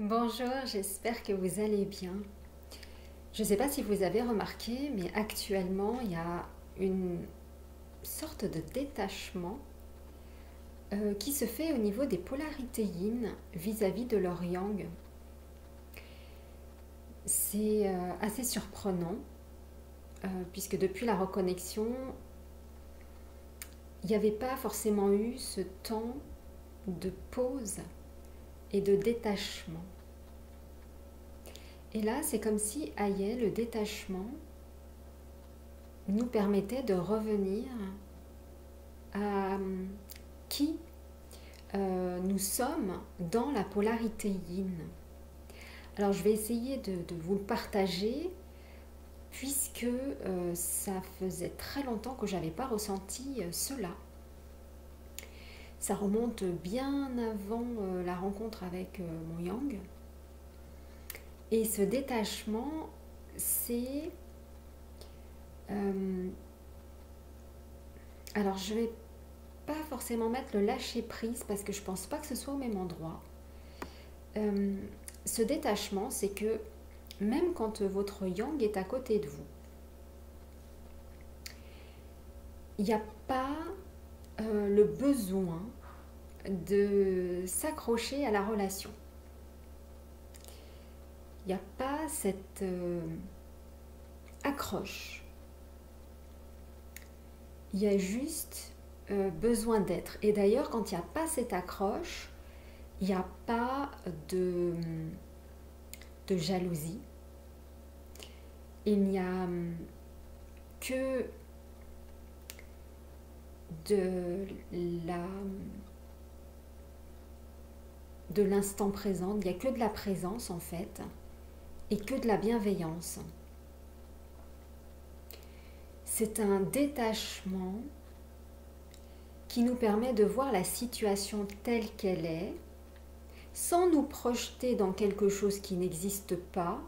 Bonjour, j'espère que vous allez bien. Je ne sais pas si vous avez remarqué, mais actuellement, il y a une sorte de détachement qui se fait au niveau des polarités yin vis-à-vis de leur yang. C'est assez surprenant, puisque depuis la reconnexion, il n'y avait pas forcément eu ce temps de pause et de détachement. Et là, c'est comme si ailleurs le détachement nous permettait de revenir à qui nous sommes dans la polarité yin. Alors je vais essayer de vous le partager puisque ça faisait très longtemps que je n'avais pas ressenti cela. Ça remonte bien avant la rencontre avec mon yang. Et ce détachement, c'est... alors je vais pas forcément mettre le lâcher prise parce que je pense pas que ce soit au même endroit. Ce détachement, c'est que même quand votre yang est à côté de vous, il n'y a pas le besoin de s'accrocher à la relation. Il n'y a pas cette accroche. Il y a juste besoin d'être. Et d'ailleurs, quand il n'y a pas cette accroche, il n'y a pas de jalousie. Il n'y a que de l'instant présent, il n'y a que de la présence en fait, et que de la bienveillance. C'est un détachement qui nous permet de voir la situation telle qu'elle est, sans nous projeter dans quelque chose qui n'existe pas,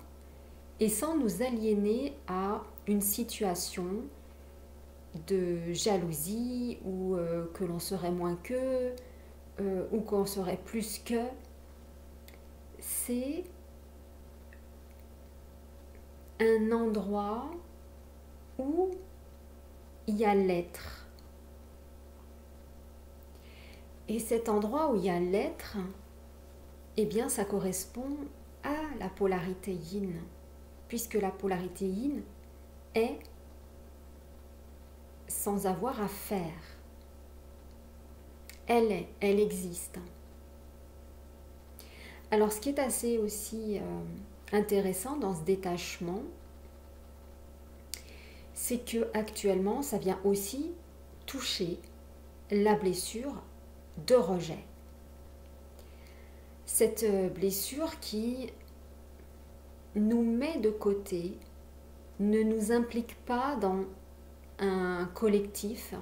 et sans nous aliéner à une situation de jalousie ou que l'on serait moins que ou qu'on serait plus que. C'est un endroit où il y a l'être. Et cet endroit où il y a l'être, eh bien ça correspond à la polarité yin, puisque la polarité yin est sans avoir à faire. Elle existe. Alors ce qui est assez aussi intéressant dans ce détachement, c'est que actuellement ça vient aussi toucher la blessure de rejet. Cette blessure qui nous met de côté, ne nous implique pas dans un collectif,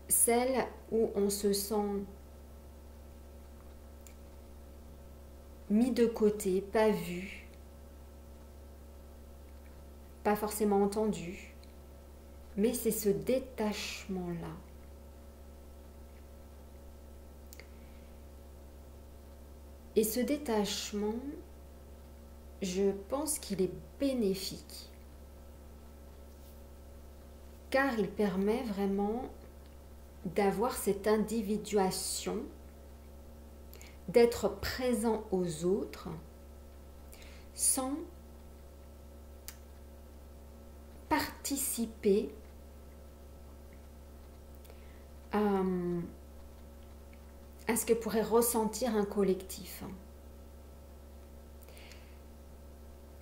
celle où on se sent mis de côté, pas vu, pas forcément entendu, mais c'est ce détachement-là. Et ce détachement, je pense qu'il est bénéfique, car il permet vraiment d'avoir cette individuation, d'être présent aux autres sans participer à ce que pourrait ressentir un collectif.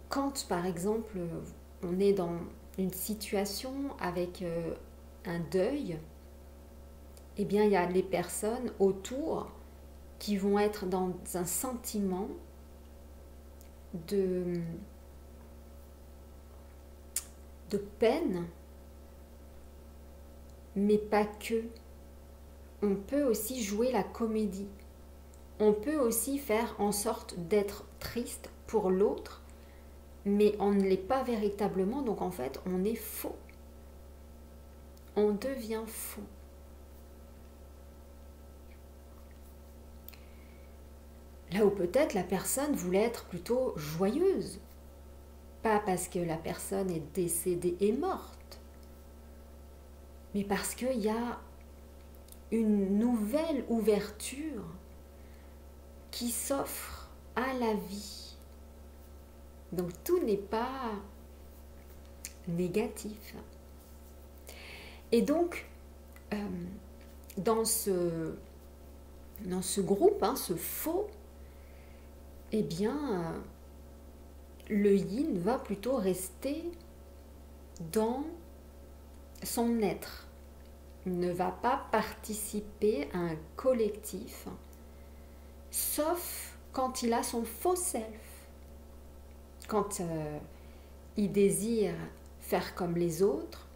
Quand, par exemple, on est dans une situation avec un deuil, eh bien, il y a les personnes autour qui vont être dans un sentiment de peine, mais pas que. On peut aussi jouer la comédie. On peut aussi faire en sorte d'être triste pour l'autre, mais on ne l'est pas véritablement, donc en fait, on est faux. On devient faux. Là où peut-être la personne voulait être plutôt joyeuse. Pas parce que la personne est décédée et morte, mais parce qu'il y a une nouvelle ouverture qui s'offre à la vie. Donc tout n'est pas négatif. Et donc, dans ce groupe, ce faux, eh bien, le yin va plutôt rester dans son être, ne va pas participer à un collectif, sauf quand il a son faux self, quand il désire faire comme les autres,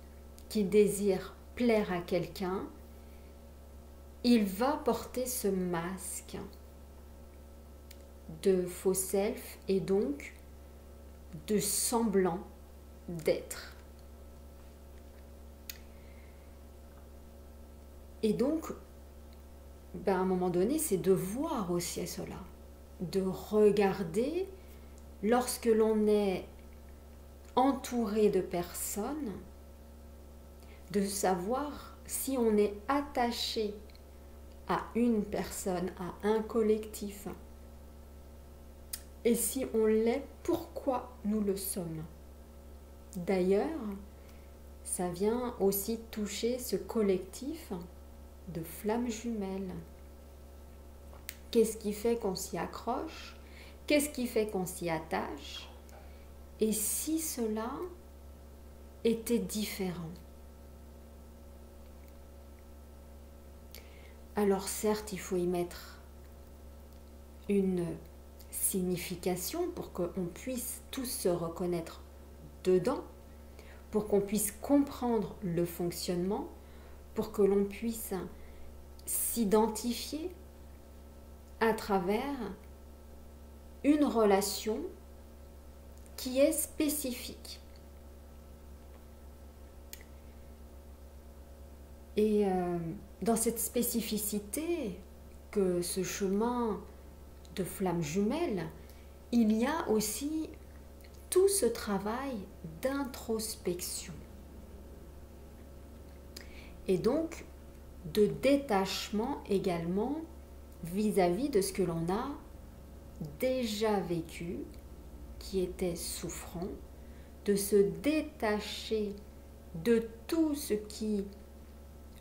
qu'il désire plaire à quelqu'un, il va porter ce masque de faux self et donc de semblant d'être. Et donc, à un moment donné, c'est de voir aussi cela, de regarder lorsque l'on est entouré de personnes, de savoir si on est attaché à une personne, à un collectif, et si on l'est, pourquoi nous le sommes. D'ailleurs, ça vient aussi toucher ce collectif de flammes jumelles. Qu'est-ce qui fait qu'on s'y accroche? Qu'est-ce qui fait qu'on s'y attache? Et si cela était différent? Alors certes, il faut y mettre une signification pour qu'on puisse tous se reconnaître dedans, pour qu'on puisse comprendre le fonctionnement, pour que l'on puisse s'identifier à travers une relation qui est spécifique. Et dans cette spécificité que ce chemin de flammes jumelles, il y a aussi tout ce travail d'introspection. Et donc de détachement également vis-à-vis de ce que l'on a déjà vécu, qui était souffrant, de se détacher de tout ce qui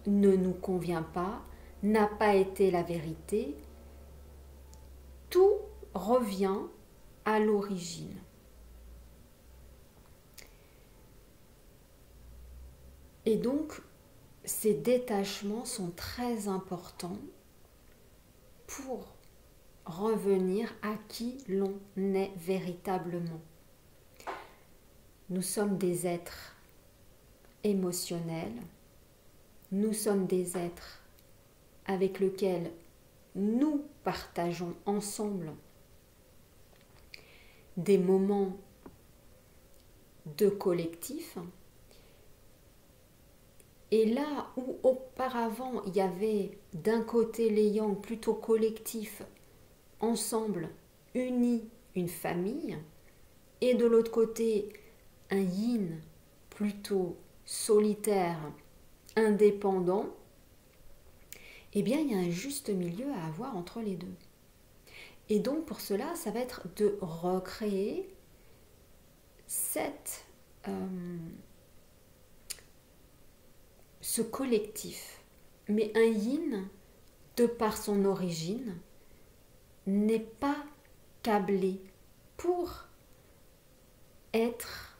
ne nous convient pas, n'a pas été la vérité. Tout revient à l'origine. Et donc, ces détachements sont très importants pour revenir à qui l'on est véritablement. Nous sommes des êtres émotionnels, nous sommes des êtres avec lesquels nous partageons ensemble des moments de collectif. Et là où auparavant il y avait d'un côté les yang plutôt collectifs, ensemble, unis, une famille, et de l'autre côté un yin plutôt solitaire, indépendant, eh bien il y a un juste milieu à avoir entre les deux. Et donc pour cela, ça va être de recréer ce collectif. Mais un yin, de par son origine, n'est pas câblé pour être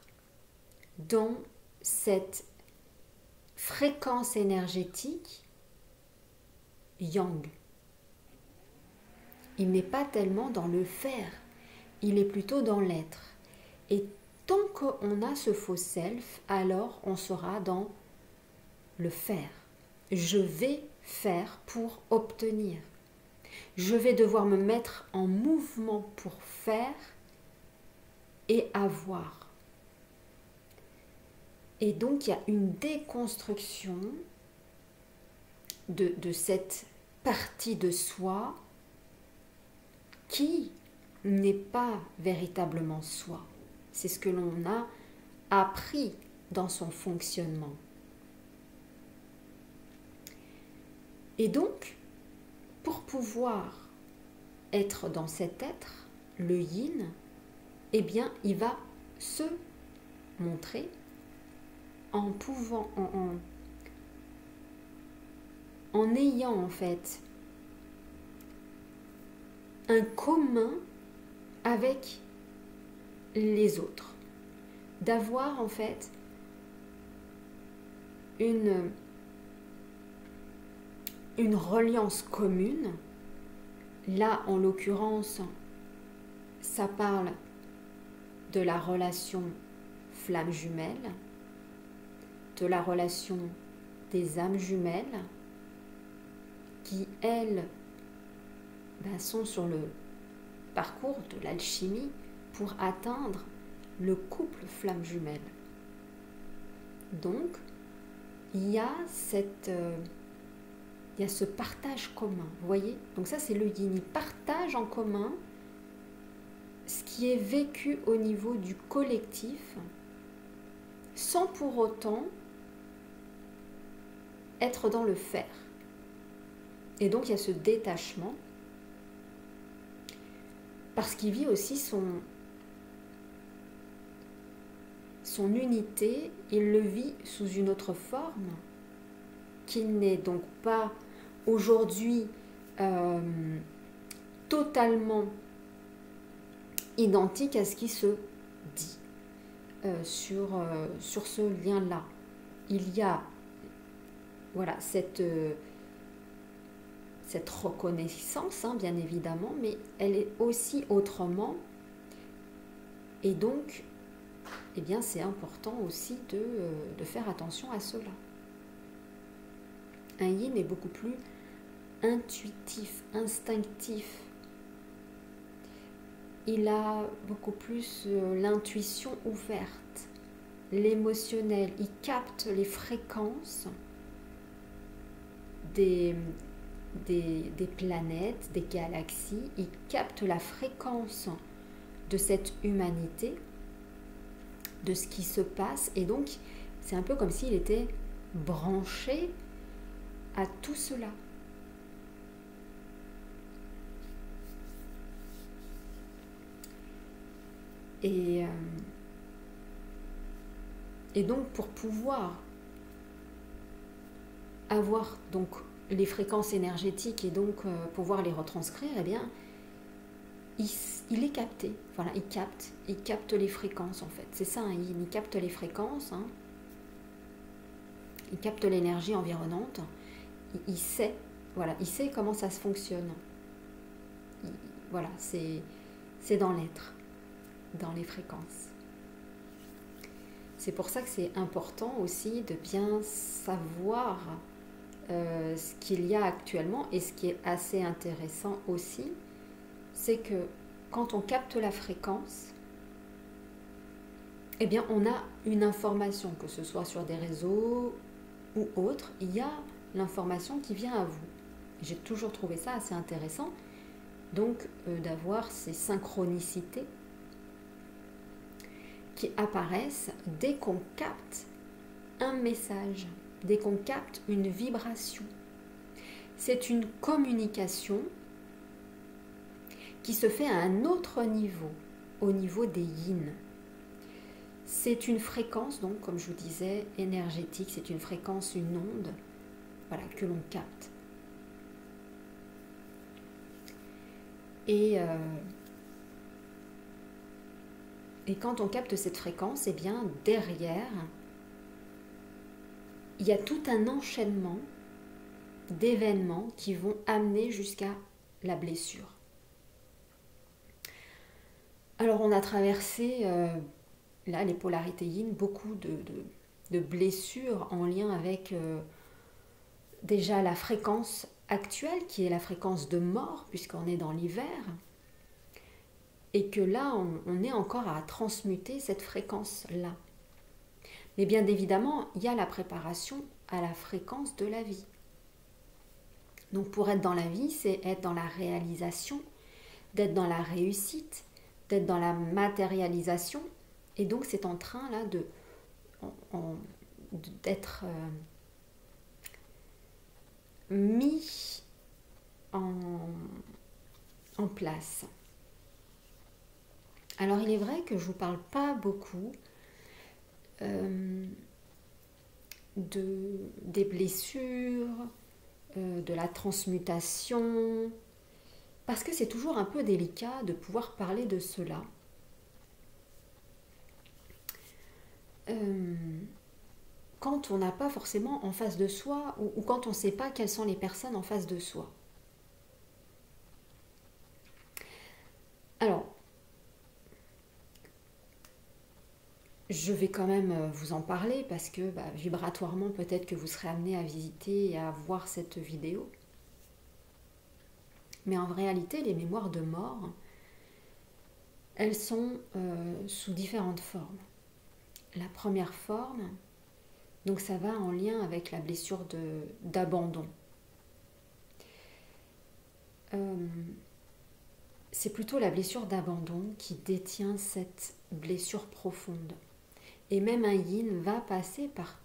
dans cette fréquence énergétique yang. Il n'est pas tellement dans le faire, il est plutôt dans l'être. Et tant qu'on a ce faux self, alors on sera dans le faire. Je vais faire pour obtenir. Je vais devoir me mettre en mouvement pour faire et avoir. Et donc il y a une déconstruction de cette partie de soi qui n'est pas véritablement soi. C'est ce que l'on a appris dans son fonctionnement. Et donc, pour pouvoir être dans cet être, le yin, eh bien, il va se montrer en pouvant, en ayant en fait un commun avec les autres, d'avoir en fait une reliance commune. Là, en l'occurrence, ça parle de la relation flamme jumelle, de la relation des âmes jumelles, qui, elles, sont sur le parcours de l'alchimie pour atteindre le couple flamme jumelle. Donc, il y a ce partage commun, vous voyez? Donc ça, c'est le yin. Il partage en commun ce qui est vécu au niveau du collectif, sans pour autant être dans le faire. Et donc, il y a ce détachement, parce qu'il vit aussi son unité, il le vit sous une autre forme, qui n'est donc pas aujourd'hui totalement identique à ce qui se dit sur ce lien-là. Il y a voilà, cette reconnaissance, bien évidemment, mais elle est aussi autrement. Et donc, eh bien, c'est important aussi de faire attention à cela. Un yin est beaucoup plus intuitif, instinctif. Il a beaucoup plus l'intuition ouverte, l'émotionnel. Il capte les fréquences des planètes, des galaxies. Il capte la fréquence de cette humanité, de ce qui se passe. Et donc, c'est un peu comme s'il était branché à tout cela. Et donc, pour pouvoir avoir donc les fréquences énergétiques et donc pouvoir les retranscrire, eh bien, il est capté. Voilà, il capte les fréquences en fait. C'est ça, il capte les fréquences. Il capte l'énergie environnante. Il sait, voilà, il sait comment ça se fonctionne. Voilà, c'est dans l'être, dans les fréquences. C'est pour ça que c'est important aussi de bien savoir ce qu'il y a actuellement. Et ce qui est assez intéressant aussi, c'est que quand on capte la fréquence, eh bien on a une information, que ce soit sur des réseaux ou autres, il y a l'information qui vient à vous. J'ai toujours trouvé ça assez intéressant, donc d'avoir ces synchronicités qui apparaissent dès qu'on capte un message, dès qu'on capte une vibration. C'est une communication qui se fait à un autre niveau, au niveau des yin. C'est une fréquence, donc, comme je vous disais, énergétique, c'est une fréquence, une onde, voilà, que l'on capte. Et quand on capte cette fréquence, eh bien, derrière, il y a tout un enchaînement d'événements qui vont amener jusqu'à la blessure. Alors, on a traversé, là, les polarités yin, beaucoup de blessures en lien avec déjà la fréquence actuelle, qui est la fréquence de mort, puisqu'on est dans l'hiver, et que là, on est encore à transmuter cette fréquence-là. Mais bien évidemment, il y a la préparation à la fréquence de la vie. Donc pour être dans la vie, c'est être dans la réalisation, d'être dans la réussite, d'être dans la matérialisation. Et donc c'est en train là d'être mis en place. Alors il est vrai que je ne vous parle pas beaucoup des blessures, de la transmutation, parce que c'est toujours un peu délicat de pouvoir parler de cela. Quand on n'a pas forcément en face de soi, ou quand on ne sait pas quelles sont les personnes en face de soi. Alors, je vais quand même vous en parler parce que vibratoirement, peut-être que vous serez amené à visiter et à voir cette vidéo. Mais en réalité, les mémoires de mort, elles sont sous différentes formes. La première forme, donc ça va en lien avec la blessure d'abandon. C'est plutôt la blessure d'abandon qui détient cette blessure profonde. Et même un yin va passer par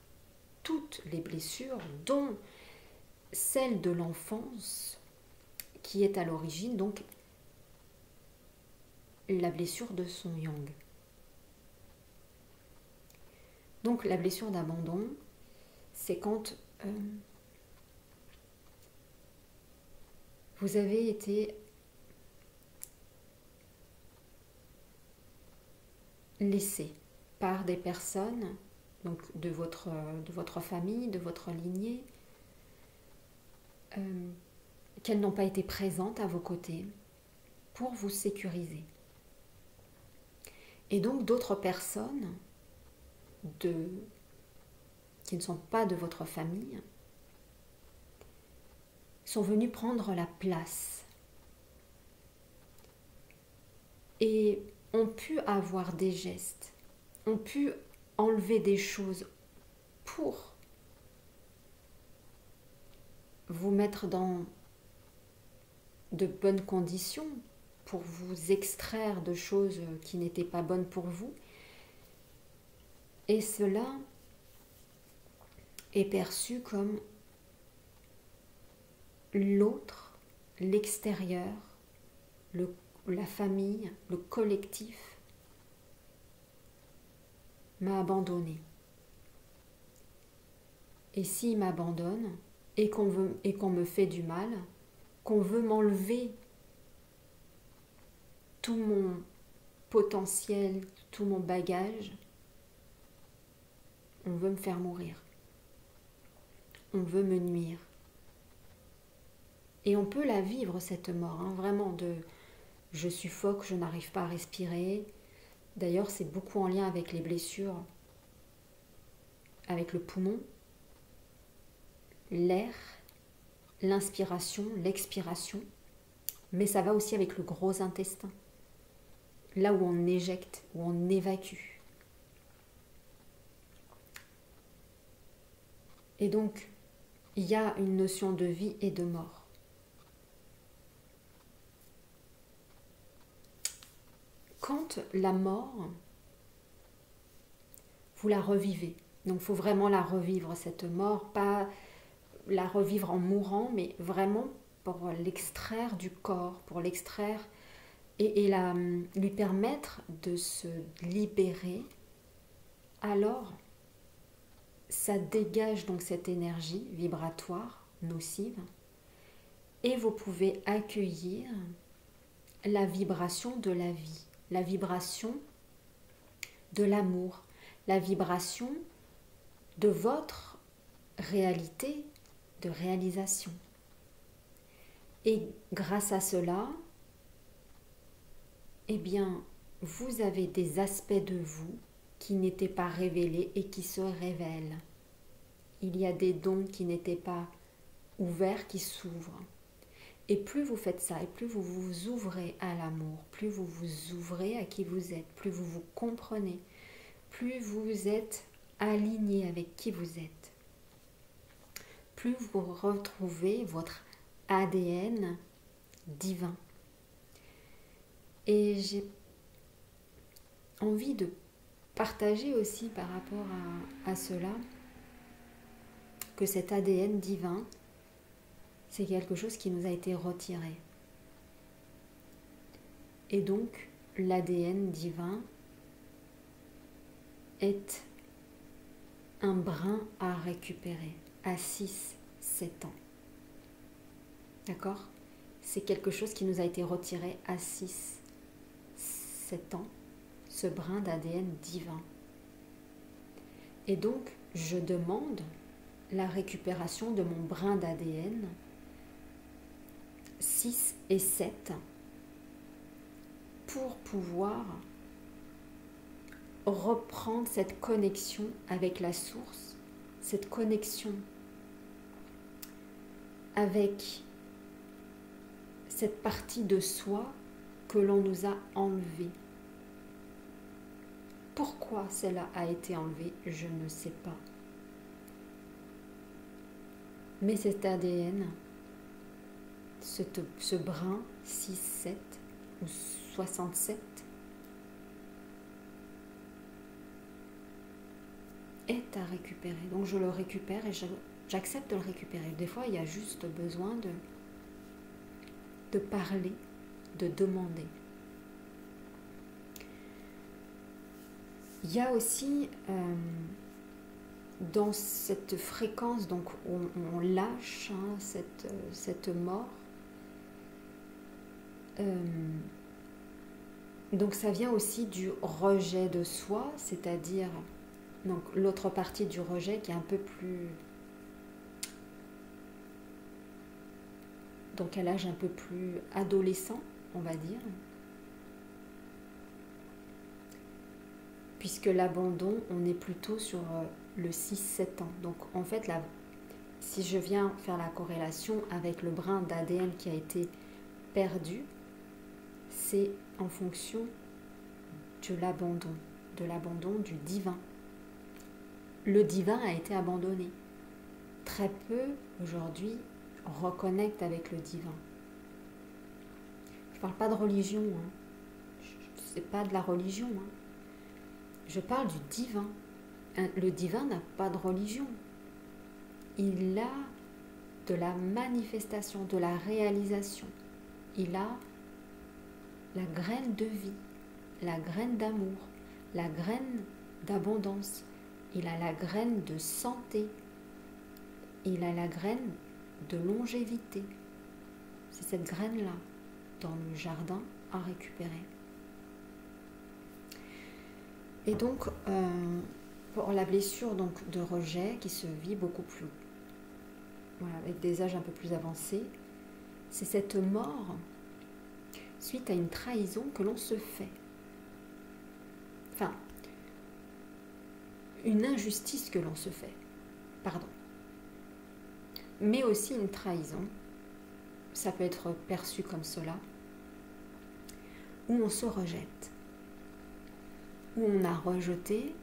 toutes les blessures, dont celle de l'enfance, qui est à l'origine, donc la blessure de son yang. Donc la blessure d'abandon, c'est quand vous avez été laissé par des personnes, donc de votre famille, de votre lignée, qu'elles n'ont pas été présentes à vos côtés pour vous sécuriser. Et donc d'autres personnes qui ne sont pas de votre famille sont venues prendre la place et ont pu avoir des gestes, ont pu enlever des choses pour vous mettre dans de bonnes conditions, pour vous extraire de choses qui n'étaient pas bonnes pour vous. Et cela est perçu comme l'autre, l'extérieur, la famille, le collectif m'a abandonné. Et s'il m'abandonne et qu'on me fait du mal, qu'on veut m'enlever tout mon potentiel, tout mon bagage, on veut me faire mourir. On veut me nuire. Et on peut la vivre, cette mort, vraiment de je suffoque, je n'arrive pas à respirer. D'ailleurs, c'est beaucoup en lien avec les blessures, avec le poumon, l'air, l'inspiration, l'expiration, mais ça va aussi avec le gros intestin, là où on éjecte, où on évacue. Et donc, il y a une notion de vie et de mort. Quand la mort, vous la revivez, donc il faut vraiment la revivre, cette mort, pas la revivre en mourant, mais vraiment pour l'extraire du corps, pour l'extraire et lui permettre de se libérer, alors ça dégage donc cette énergie vibratoire nocive et vous pouvez accueillir la vibration de la vie, la vibration de l'amour, la vibration de votre réalité de réalisation. Et grâce à cela, eh bien, vous avez des aspects de vous qui n'étaient pas révélés et qui se révèlent. Il y a des dons qui n'étaient pas ouverts, qui s'ouvrent. Et plus vous faites ça, et plus vous vous ouvrez à l'amour, plus vous vous ouvrez à qui vous êtes, plus vous vous comprenez, plus vous êtes aligné avec qui vous êtes, plus vous retrouvez votre ADN divin. Et j'ai envie de partager aussi par rapport à cela que cet ADN divin, c'est quelque chose qui nous a été retiré. Et donc, l'ADN divin est un brin à récupérer à 6-7 ans. D'accord? C'est quelque chose qui nous a été retiré à 6-7 ans, ce brin d'ADN divin. Et donc, je demande la récupération de mon brin d'ADN 6 et 7 pour pouvoir reprendre cette connexion avec la source, cette connexion avec cette partie de soi que l'on nous a enlevée. Pourquoi cela a été enlevé, je ne sais pas. Mais cet ADN, ce brin 6-7 ou 67 est à récupérer. Donc je le récupère et j'accepte de le récupérer. Des fois, il y a juste besoin de parler, de demander. Il y a aussi dans cette fréquence, donc on lâche cette mort. Donc ça vient aussi du rejet de soi, c'est-à-dire donc l'autre partie du rejet qui est un peu plus, donc à l'âge un peu plus adolescent, on va dire, puisque l'abandon, on est plutôt sur le 6-7 ans. Donc en fait, là, si je viens faire la corrélation avec le brin d'ADN qui a été perdu, c'est en fonction de l'abandon du divin. Le divin a été abandonné. Très peu, aujourd'hui, reconnectent avec le divin. Je ne parle pas de religion, ce n'est pas de la religion. Je parle du divin. Le divin n'a pas de religion. Il a de la manifestation, de la réalisation. Il a la graine de vie, la graine d'amour, la graine d'abondance. Il a la graine de santé. Il a la graine de longévité. C'est cette graine-là, dans le jardin, à récupérer. Et donc, pour la blessure donc, de rejet qui se vit beaucoup plus, voilà, avec des âges un peu plus avancés, c'est cette mort suite à une trahison que l'on se fait. Enfin, une injustice que l'on se fait, pardon. Mais aussi une trahison, ça peut être perçu comme cela, où on se rejette, où on a rejeté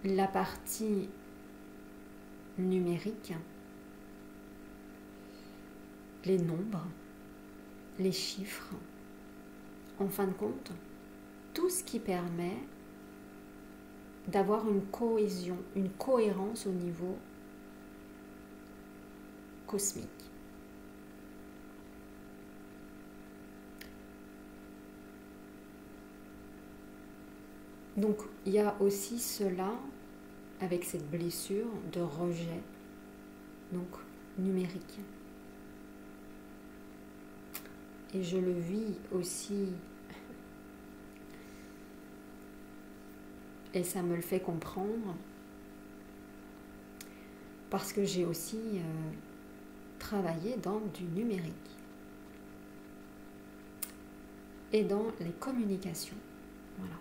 la partie numérique, les nombres, les chiffres, en fin de compte, tout ce qui permet d'avoir une cohésion, une cohérence au niveau cosmique. Donc il y a aussi cela avec cette blessure de rejet, donc numérique. Et je le vis aussi, et ça me le fait comprendre, parce que j'ai aussi travaillé dans du numérique et dans les communications. Voilà.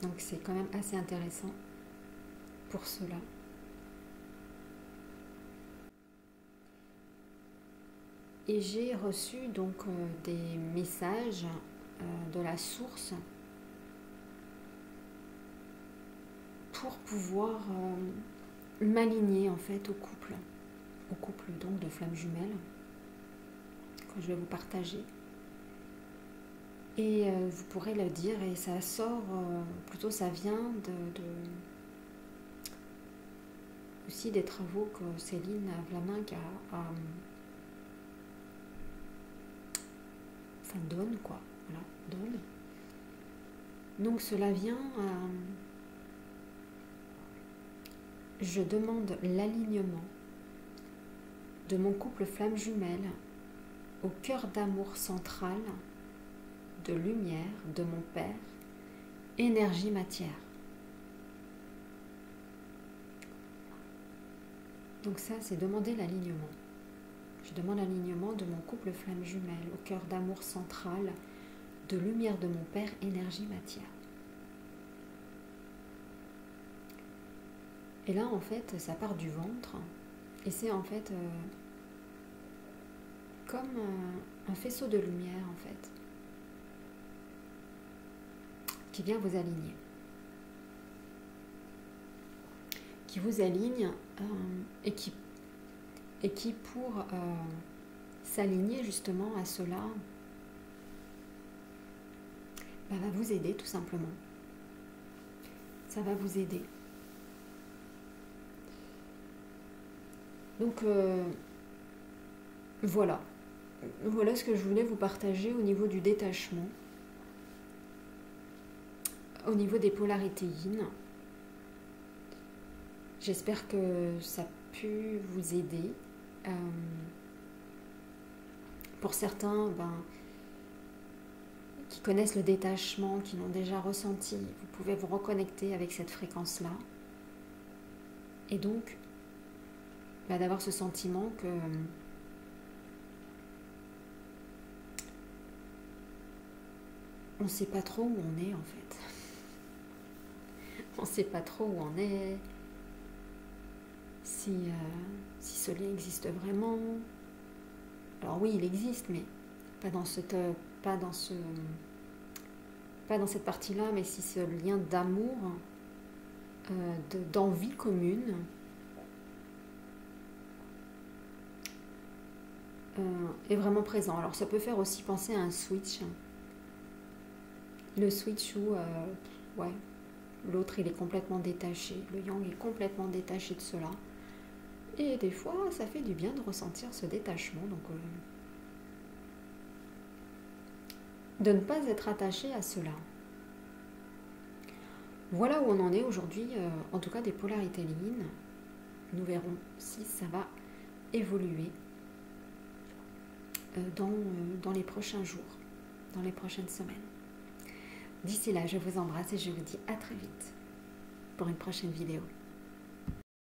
Donc c'est quand même assez intéressant pour cela. Et j'ai reçu donc des messages de la source pour pouvoir m'aligner en fait au couple. au couple donc de flammes jumelles que je vais vous partager. Et vous pourrez le dire, et ça sort, plutôt ça vient aussi des travaux que Céline Vlaminck donne, quoi. Voilà, donne. Donc cela vient je demande l'alignement de mon couple flamme jumelle au cœur d'amour central, de lumière de mon Père, énergie matière. Donc ça, c'est demander l'alignement. Je demande l'alignement de mon couple flamme jumelle au cœur d'amour central, de lumière de mon Père, énergie matière. Et là, en fait, ça part du ventre, et c'est en fait comme un faisceau de lumière, en fait, qui vient vous aligner. Qui vous aligne et qui pour s'aligner justement à cela, va vous aider tout simplement. Ça va vous aider. Donc voilà ce que je voulais vous partager au niveau du détachement, au niveau des polarités yin. J'espère que ça a pu vous aider. Pour certains qui connaissent le détachement, qui l'ont déjà ressenti, vous pouvez vous reconnecter avec cette fréquence-là. Et donc, d'avoir ce sentiment que on ne sait pas trop où on est en fait. On ne sait pas trop où on est, si ce lien existe vraiment. Alors oui, il existe, mais pas dans cette partie-là, mais si ce lien d'amour, d'envie commune, est vraiment présent. Alors ça peut faire aussi penser à un switch. Le switch où l'autre il est complètement détaché, le yang est complètement détaché de cela. Et des fois, ça fait du bien de ressentir ce détachement. Donc, de ne pas être attaché à cela. Voilà où on en est aujourd'hui, en tout cas des polarités yin. Nous verrons si ça va évoluer dans les prochains jours, dans les prochaines semaines. D'ici là, je vous embrasse et je vous dis à très vite pour une prochaine vidéo.